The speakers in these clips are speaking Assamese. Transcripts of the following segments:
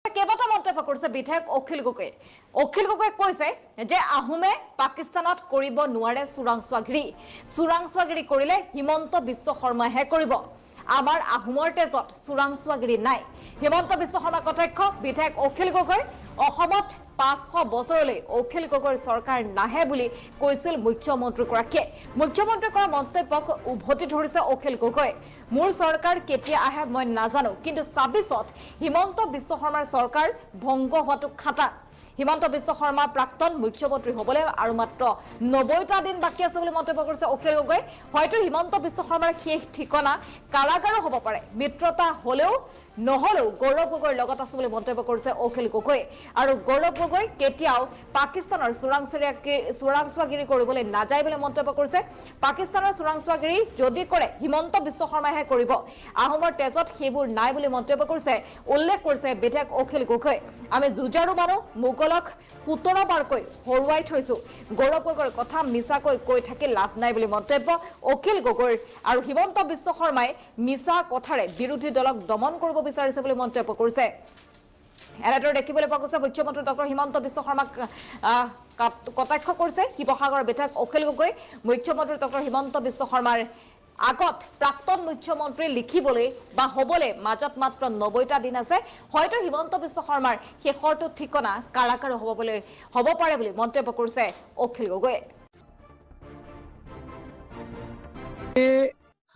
কেইবাটাও মন্তব্য কৰিছে বিধায়ক অখিল গগৈয়ে। অখিল গগৈয়ে কৈছে যে আহোমে পাকিস্তানত কৰিব নোৱাৰে চোৰাংচোৱাগিৰি কৰিলে হিমন্ত বিশ্ব শৰ্মাহে কৰিব। আমাৰ আহোমৰ তেজত চোৰাংচোৱাগিৰি নাই। হিমন্ত বিশ্ব শৰ্মা কটাক্ষ বিধায়ক অখিল গগৈৰ। অসমত 500 বছৰলৈ অখিল গগৈৰ চৰকাৰ নাহে বুলি কৈছিল মুখ্যমন্ত্ৰীগৰাকীয়ে। মুখ্যমন্ত্ৰীৰ কৰা মন্তব্যক উভতি ধৰিছে অখিল গগৈ। মোৰ চৰকাৰ কেতিয়া আহে মই নাজানো, কিন্তু 26ত হিমন্ত বিশ্ব শৰ্মাৰ চৰকাৰ ভংগ হোৱাটো খাটা। হিমন্ত বিশ্ব শৰ্মা প্ৰাক্তন মুখ্যমন্ত্ৰী হ'বলৈ আৰু মাত্ৰ 90টা দিন বাকী আছে বুলি মন্তব্য কৰিছে অখিল গগৈ। হয়তো হিমন্ত বিশ্ব শৰ্মাৰ শেষ ঠিকনা কাৰাগাৰো হ'ব পাৰে। মিত্ৰতা হ'লেও নহলেও গৌৰৱ গগৈৰ লগত আছে বুলি মন্তব্য কৰিছে অখিল গগৈ। আৰু গৌৰৱ গগৈ কেতিয়াও পাকিস্তানৰ চোৰাংচোৱাগিৰি কৰিবলৈ নাযায় বুলি মন্তব্য কৰিছে। পাকিস্তানৰ চোৰাংচোৱাগিৰি যদি কৰে হিমন্ত বিশ্ব শৰ্মাহে কৰিব। আহোমৰ তেজত সেইবোৰ নাই বুলি মন্তব্য কৰিছে। উল্লেখ কৰিছে বিধায়ক অখিল গগৈ। আমি যুঁজাৰু মানুহ, মোগলক 17 বাৰকৈ হৰুৱাই থৈছো। গৌৰৱ গগৈৰ কথা মিছাকৈ কৈ থাকি লাভ নাই বুলি মন্তব্য অখিল গগৈৰ। আৰু হিমন্ত বিশ্ব শৰ্মাই মিছা কথাৰে বিৰোধী দলক দমন কৰিব বিচাৰিছে বুলি মন্তব্য কৰিছে। এনেদৰে দেখিবলৈ পোৱা গৈছে মুখ্যমন্ত্ৰী ডক্টৰ হিমন্ত বিশ্ব শৰ্মাক কটাক্ষ কৰিছে শিৱসাগৰৰ বিধায়ক অখিল গগৈ। মুখ্যমন্ত্ৰী ডক্টৰ হিমন্ত বিশ্ব শৰ্মাৰ আগত প্ৰাক্তন মুখ্যমন্ত্ৰী লিখিবলৈ বা হ'বলৈ মাজত মাত্ৰ 90টা দিন আছে। হয়তো হিমন্ত বিশ্ব শৰ্মাৰ শেষৰটো ঠিকনা কাৰাগাৰ হ'ব পাৰে বুলি মন্তব্য কৰিছে অখিল গগৈয়ে।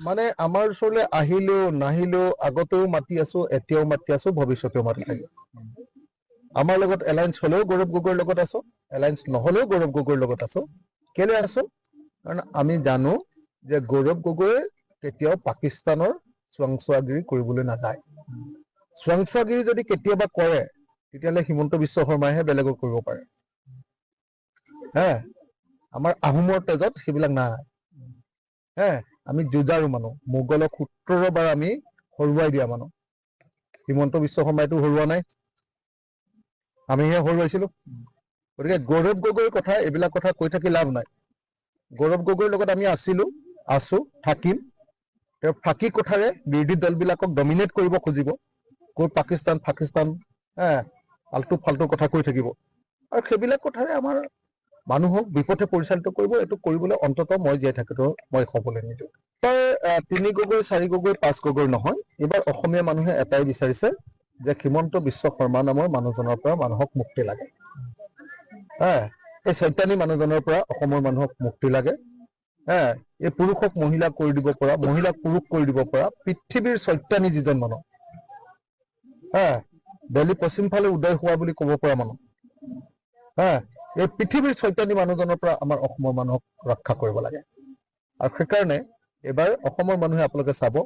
মানে আমাৰ ওচৰলৈ আহিলেও নাহিলেও আগতেও মাতি আছো, এতিয়াও মাতি আছো, ভৱিষ্যতেও মাতি থাকিম। আমাৰ লগত এলায়েন্স হলেও গৌৰৱ গগৈৰ লগত আছো, এলায়েন্স নহলেও গৌৰৱ গগৈৰ লগত আছো। কেলে আছো? কাৰণ আমি জানো যে গৌৰৱ গগৈ কেতিয়াও পাকিস্তানৰ চোৰাংচোৱাগিৰি কৰিবলৈ নাযায়। চোৰাংচোৱাগিৰি যদি কেতিয়াবা কৰে তেতিয়াহ'লে হিমন্ত বিশ্ব শৰ্মাইহে বেলেগক কৰিব পাৰে। আমাৰ আহোমৰ তেজত সেইবিলাক নাই। আমি যুঁজাৰু মানুহ, মোগলক 17 বাৰ আমি হৰুৱাই দিয়া মানুহ। হিমন্ত বিশ্ব শৰ্মাইতো হৰুৱা নাই, আমিহে হৰুৱাইছিলো। গতিকে গৌৰৱ গগৈৰ কথা এইবিলাক কথা কৈ থাকি লাভ নাই। গৌৰৱ গগৈৰ লগত আমি আছো, থাকিম। তেওঁ ফাঁকি কথাৰে বিৰোধী দলবিলাকক ডমিনেট কৰিব খুজিব, কৈ পাকিস্তান আল্টু ফাল্টু কথা কৈ থাকিব। আৰু সেইবিলাক কথাৰে আমাৰ মানুহক বিপথে পৰিচালিত কৰিব। এইটো কৰিবলৈ অন্ততঃ মই জীয়াই থাকোঁতেও মই হ'বলৈ নিদিওঁ। 3 গগৈ 4 গগৈ 5 গগৈ নহয়, এইবাৰ অসমীয়া মানুহে এটাই বিচাৰিছে যে হিমন্ত বিশ্ব শৰ্মা নামৰ মানুহজনৰ পৰা মানুহক মুক্তি লাগে। এই চৈতানী মানুহজনৰ পৰা অসমৰ মানুহক মুক্তি লাগে। এই পুৰুষক মহিলা কৰি দিব পৰা, মহিলাক পুৰুষ কৰি দিব পৰা পৃথিৱীৰ চৈতানী যিজন মানুহ, বেলি পশ্চিম ফালে উদয় হোৱা বুলি ক'ব পৰা মানুহ, এই পৃথিৱীৰ চৈতানী মানুহজনৰ পৰা আমাৰ অসমৰ মানুহক ৰক্ষা কৰিব লাগে। আৰু সেইকাৰণে এইবাৰ অসমৰ মানুহে আপোনালোকে চাব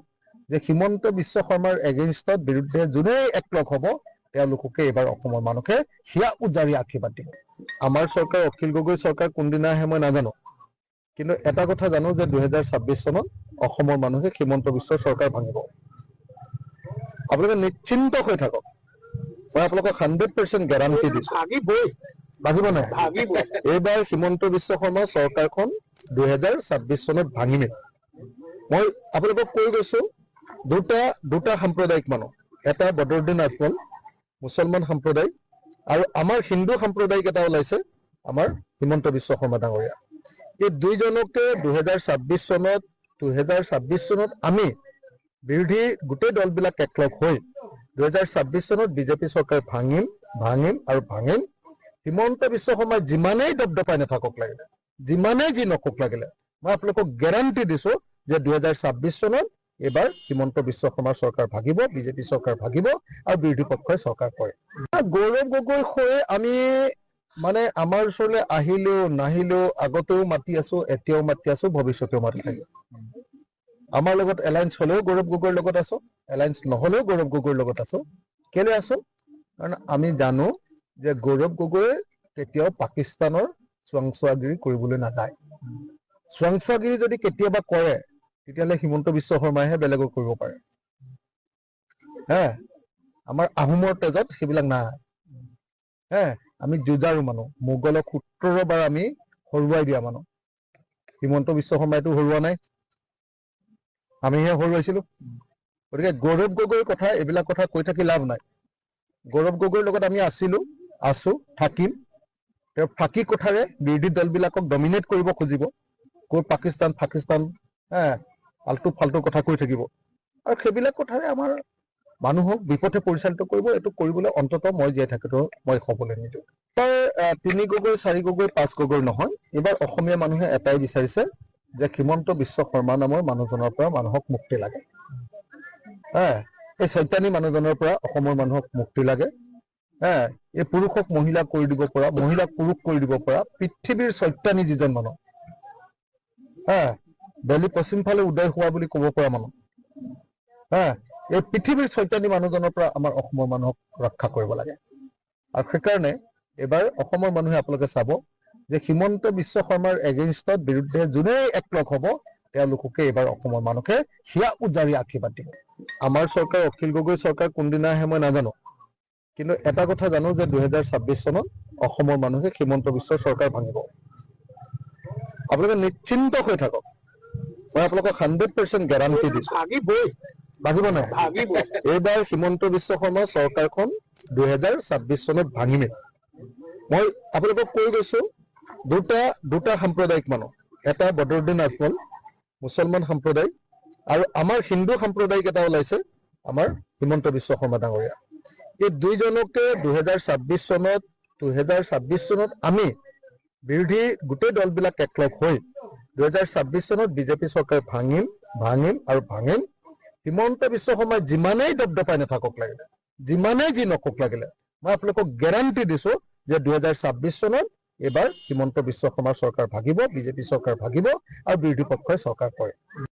যে হিমন্ত বিশ্ব শৰ্মাৰ এগেইনষ্টত বিৰুদ্ধে যোনেই একলগ হ'ব তেওঁলোককে এইবাৰ অসমৰ মানুহে হিয়া উজাৰি আশীৰ্বাদ দিব। আমাৰ চৰকাৰ, অখিল গগৈ চৰকাৰ কোনদিনা আহে মই নাজানো, কিন্তু এটা কথা জানো যে 2026 চনত অসমৰ মানুহে হিমন্ত বিশ্ব চৰকাৰ ভাঙিব। আপোনালোকে নিশ্চিন্ত হৈ থাকক, মই আপোনালোকক 100% গেৰাণ্টি দিছো। ভাঙিব নাই? এইবাৰ হিমন্ত বিশ্ব শৰ্মাৰ চৰকাৰখন 2026 চনত ভাঙিমে। মই আপোনালোকক কৈ গৈছো, দুটা সাম্প্ৰদায়িক মানুহ, এটা বদৰুদ্দিন আজমল মুছলমান সম্প্ৰদায় আৰু আমাৰ হিন্দু সম্প্ৰদায়িক এটা ওলাইছে আমাৰ হিমন্ত বিশ্ব শৰ্মা ডাঙৰীয়া। এই দুইজনকে 2026 চনত আমি বিৰোধী গোটেই দলবিলাক একলগ হৈ 2026 চনত বিজেপি চৰকাৰ ভাঙিম। হিমন্ত বিশ্ব শৰ্মাই যিমানেই দপদপাই নাথাকক লাগিলে, যিমানেই যি নকওক লাগিলে, মই আপোনালোকক গেৰাণ্টি দিছো যে 2026 চনত এইবাৰ হিমন্ত বিশ্ব শৰ্মাৰ চৰকাৰ ভাগিব, বিজেপি চৰকাৰ ভাগিব আৰু বিৰোধী পক্ষই চৰকাৰ কৰে। গৌৰৱ গগৈ হৈ আমি মানে আমাৰ ওচৰলৈ আহিলেও নাহিলেও আগতেও মাতি আছো, এতিয়াও মাতি আছো, ভৱিষ্যতেও মাতি থাকিম। আমাৰ লগত এলায়েন্স হলেও গৌৰৱ গগৈৰ লগত আছো, এলায়েন্স নহলেও গৌৰৱ গগৈৰ লগত আছো। কেলে আছো? কাৰণ আমি জানো যে গৌৰৱ গগৈ কেতিয়াও পাকিস্তানৰ চোৰাংচোৱাগিৰি কৰিবলৈ নাযায়। চোৰাংচোৱাগিৰি যদি কেতিয়াবা কৰে তেতিয়াহ'লে হিমন্ত বিশ্ব শৰ্মাইহে বেলেগক কৰিব পাৰে। আমাৰ আহোমৰ তেজত সেইবিলাক নাই। আমি যুঁজাৰু মানুহ, মোগলক 17 বাৰ আমি হৰুৱাই দিয়া মানুহ। হিমন্ত বিশ্ব শৰ্মাইতো হৰুৱা নাই, আমিহে হৰুৱাইছিলো। গতিকে গৌৰৱ গগৈৰ কথা এইবিলাক কথা কৈ থাকি লাভ নাই। গৌৰৱ গগৈৰ লগত আমি আছো থাকিম। তেওঁ ফাঁকি কথাৰে বিৰোধী দলবিলাকক ডমিনেট কৰিব খুজিব, কৈ পাকিস্তান আল্টু ফাল্টু কথা কৈ থাকিব, আৰু সেইবিলাক কথাৰে আমাৰ মানুহক বিপথে পৰিচালিত কৰিব। এইটো কৰিবলৈ অন্ততঃ মই জীয়াই থাকোঁতেও মই হ'বলৈ নিদিওঁ। তাৰ 3 গগৈ 4 গগৈ 5 গগৈ নহয়, এইবাৰ অসমীয়া মানুহে এটাই বিচাৰিছে যে হিমন্ত বিশ্ব শৰ্মা নামৰ মানুহজনৰ পৰা মানুহক মুক্তি লাগে। এই চৈতানী মানুহজনৰ পৰা অসমৰ মানুহক মুক্তি লাগে। এই পুৰুষক মহিলা কৰি দিব পৰা, মহিলাক পুৰুষ কৰি দিব পৰা পৃথিৱীৰ চৈতানী যিজন মানুহ, বেলি পশ্চিম ফালে উদয় হোৱা বুলি ক'ব পৰা মানুহ, এই পৃথিৱীৰ চৈতানী মানুহজনৰ পৰা আমাৰ অসমৰ মানুহক ৰক্ষা কৰিব লাগে। আৰু সেইকাৰণে এইবাৰ অসমৰ মানুহে আপোনালোকে চাব যে হিমন্ত বিশ্ব শৰ্মাৰ এগেইনষ্টত বিৰুদ্ধে যোনেই একলগ হ'ব, তেওঁলোককে এইবাৰ অসমৰ মানুহে হিয়া উজাৰি আশীৰ্বাদ দিব। আমাৰ চৰকাৰ, অখিল গগৈ চৰকাৰ কোনদিনা আহে মই নাজানো, কিন্তু এটা কথা জানো যে 2026 চনত অসমৰ মানুহে হিমন্ত বিশ্ব চৰকাৰ ভাঙিব। আপোনালোকে নিশ্চিন্ত হৈ থাকক, মই আপোনালোকক 100% গেৰাণ্টি দিছো। ভাঙিব নাই? এইবাৰ হিমন্ত বিশ্ব শৰ্মাৰ চৰকাৰখন 2026 চনত ভাঙিমে। মই আপোনালোকক কৈ গৈছো, দুটা সাম্প্ৰদায়িক মানুহ, এটা বদৰুদ্দিন আজমল মুছলমান সম্প্ৰদায়, আৰু আমাৰ হিন্দু সাম্প্ৰদায়িক এটা ওলাইছে আমাৰ হিমন্ত বিশ্ব শৰ্মা ডাঙৰীয়া। এই দুইজনকে 2026 চনত আমি বিৰোধী গোটেই দলবিলাক একলগ হৈ 2026 চনত বিজেপি চৰকাৰ ভাঙিম। হিমন্ত বিশ্ব শৰ্মাই যিমানেই দপদপাই নাথাকক লাগিলে, যিমানেই যি নকওক লাগিলে, মই আপোনালোকক গেৰাণ্টি দিছো যে 2026 চনত এইবাৰ হিমন্ত বিশ্ব শৰ্মাৰ চৰকাৰ ভাগিব, বিজেপি চৰকাৰ ভাগিব, আৰু বিৰোধী পক্ষই চৰকাৰ কৰে।